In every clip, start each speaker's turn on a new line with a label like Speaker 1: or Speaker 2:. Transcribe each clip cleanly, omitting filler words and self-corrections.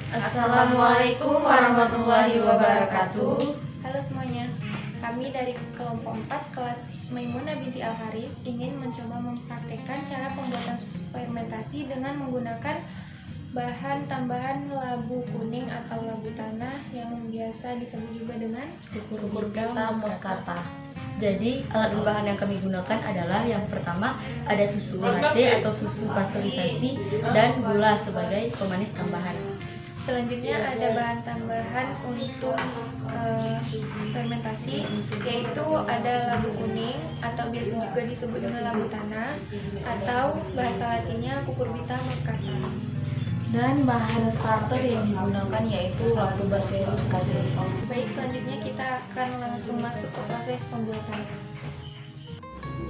Speaker 1: Assalamualaikum warahmatullahi wabarakatuh.
Speaker 2: Halo semuanya, kami dari kelompok 4 kelas Maimunah binti Al-Haris ingin mencoba mempraktekkan cara pembuatan susu fermentasi dengan menggunakan bahan tambahan labu kuning atau labu tanah yang biasa disebut juga dengan
Speaker 1: Cucurbita moscata. Jadi alat bahan yang kami gunakan adalah yang pertama ada susu latte atau susu pasteurisasi dan gula sebagai pemanis tambahan.
Speaker 2: Selanjutnya ada bahan tambahan untuk fermentasi, yaitu ada labu kuning atau biasa juga disebut dengan labu tanah atau bahasa latinnya Cucurbita moscata.
Speaker 1: Dan bahan starter yang digunakan yaitu Lactobacillus casei.
Speaker 2: Baik, selanjutnya kita akan langsung masuk ke proses pembuatan.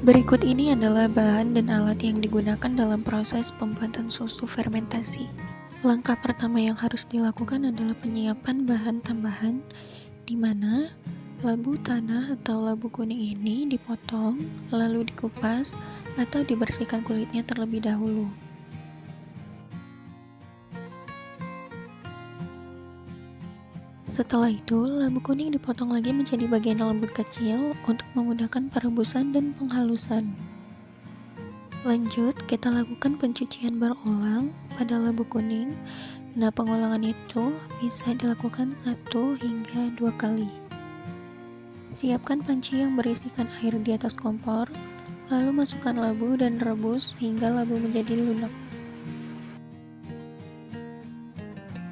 Speaker 3: Berikut ini adalah bahan dan alat yang digunakan dalam proses pembuatan susu fermentasi. Langkah pertama yang harus dilakukan adalah penyiapan bahan tambahan, di mana labu tanah atau labu kuning ini dipotong, lalu dikupas atau dibersihkan kulitnya terlebih dahulu. Setelah itu, labu kuning dipotong lagi menjadi bagian lembut kecil untuk memudahkan perebusan dan penghalusan. Lanjut, kita lakukan pencucian berulang pada labu kuning. Nah, pengulangan itu bisa dilakukan 1 hingga 2 kali. Siapkan panci yang berisikan air di atas kompor, lalu masukkan labu dan rebus hingga labu menjadi lunak.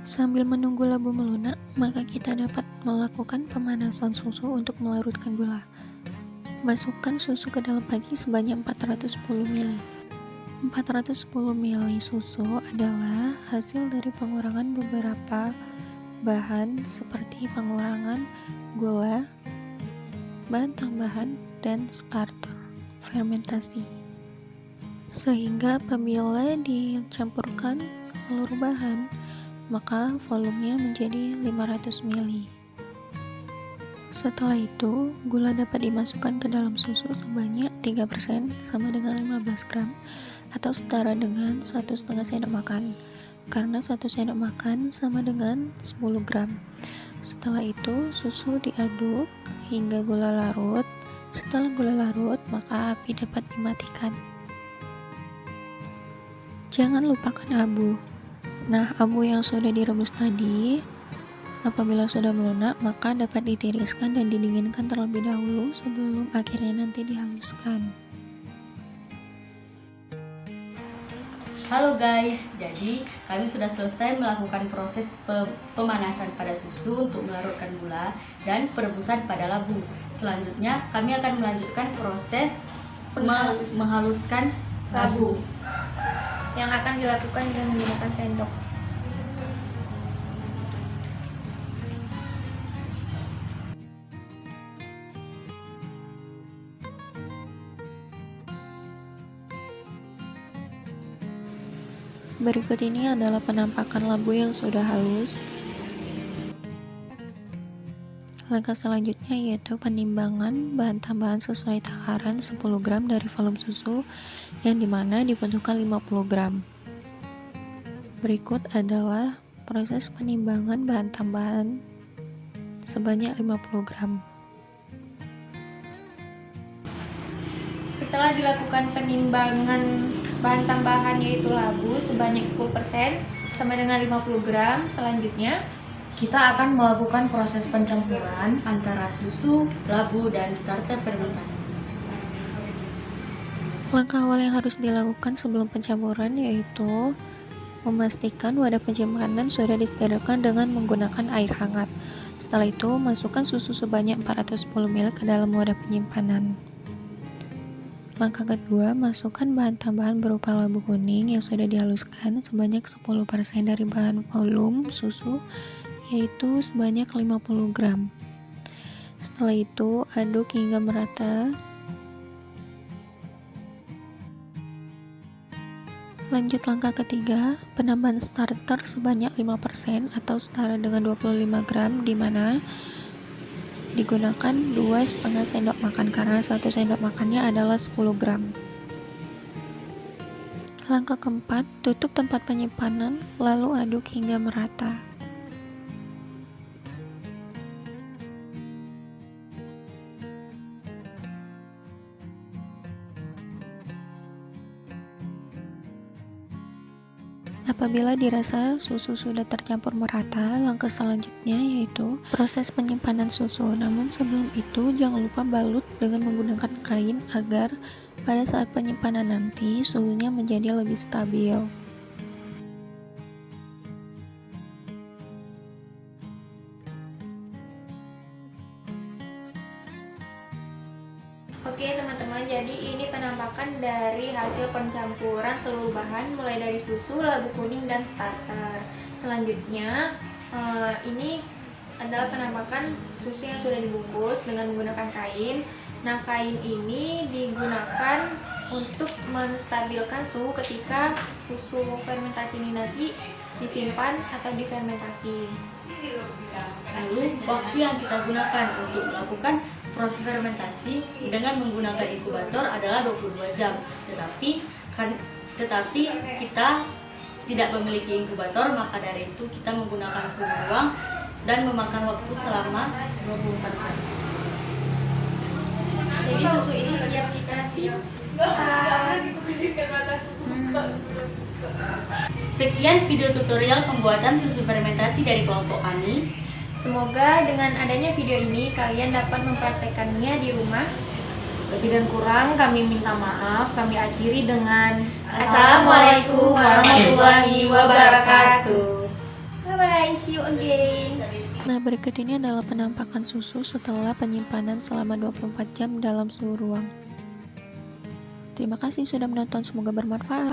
Speaker 3: Sambil menunggu labu melunak, maka kita dapat melakukan pemanasan susu untuk melarutkan gula. Masukkan susu ke dalam panci sebanyak 410 ml. 410 ml susu adalah hasil dari pengurangan beberapa bahan seperti pengurangan gula, bahan tambahan, dan starter fermentasi. Sehingga apabila dicampurkan ke seluruh bahan, maka volumenya menjadi 500 ml. Setelah itu, gula dapat dimasukkan ke dalam susu sebanyak 3% sama dengan 15 gram atau setara dengan 1,5 sendok makan, karena 1 sendok makan sama dengan 10 gram. Setelah itu, susu diaduk hingga gula larut. Setelah gula larut, maka api dapat dimatikan. Jangan lupakan abu. Nah, abu yang sudah direbus tadi, apabila sudah melunak, maka dapat ditiriskan dan didinginkan terlebih dahulu sebelum akhirnya nanti dihaluskan.
Speaker 1: Halo guys, jadi kami sudah selesai melakukan proses pemanasan pada susu untuk melarutkan gula dan perebusan pada labu. Selanjutnya kami akan melanjutkan proses menghaluskan labu
Speaker 2: Yang akan dilakukan dengan menggunakan sendok.
Speaker 3: Berikut ini adalah penampakan labu yang sudah halus. Langkah selanjutnya yaitu penimbangan bahan tambahan sesuai takaran 10 gram dari volume susu yang dimana dibutuhkan 50 gram. Berikut adalah proses penimbangan bahan tambahan sebanyak 50 gram.
Speaker 2: Setelah dilakukan penimbangan bahan tambahan yaitu labu sebanyak 10% sama dengan 50 gram, selanjutnya
Speaker 1: kita akan melakukan proses pencampuran antara susu, labu, dan starter fermentasi.
Speaker 3: Langkah awal yang harus dilakukan sebelum pencampuran yaitu memastikan wadah penyimpanan sudah disterilkan dengan menggunakan air hangat. Setelah itu, masukkan susu sebanyak 410 ml ke dalam wadah penyimpanan. Langkah kedua, masukkan bahan tambahan berupa labu kuning yang sudah dihaluskan sebanyak 10% dari bahan volume susu, yaitu sebanyak 50 gram. Setelah itu, aduk hingga merata. Lanjut langkah ketiga, penambahan starter sebanyak 5% atau setara dengan 25 gram, di mana digunakan 2,5 sendok makan karena 1 sendok makannya adalah 10 gram. Langkah keempat, tutup tempat penyimpanan, lalu aduk hingga merata. Apabila dirasa susu sudah tercampur merata, langkah selanjutnya yaitu proses penyimpanan susu. Namun sebelum itu jangan lupa balut dengan menggunakan kain agar pada saat penyimpanan nanti suhunya menjadi lebih stabil.
Speaker 2: Oke teman-teman, jadi ini penampakan dari hasil pencampuran seluruh bahan mulai dari susu, labu kuning, dan starter. Selanjutnya ini adalah penampakan susu yang sudah dibungkus dengan menggunakan kain. Nah, kain ini digunakan untuk menstabilkan suhu ketika susu fermentasi ini nanti disimpan atau difermentasi.
Speaker 1: Lalu waktu yang kita gunakan untuk melakukan proses fermentasi dengan menggunakan inkubator adalah 22 jam. Tetapi kita tidak memiliki inkubator, maka dari itu kita menggunakan suhu ruang dan memakan waktu selama 24 jam.
Speaker 2: Jadi susu ini siap kita simpan.
Speaker 1: Sekian video tutorial pembuatan susu fermentasi dari kelompok kami.
Speaker 2: Semoga dengan adanya video ini kalian dapat mempraktekannya di rumah.
Speaker 1: Lebih dan kurang kami minta maaf. Kami akhiri dengan
Speaker 2: Assalamualaikum warahmatullahi wabarakatuh. Bye bye, see you again.
Speaker 3: Nah, berikut ini adalah penampakan susu setelah penyimpanan selama 24 jam dalam suhu ruang. Terima kasih sudah menonton, semoga bermanfaat.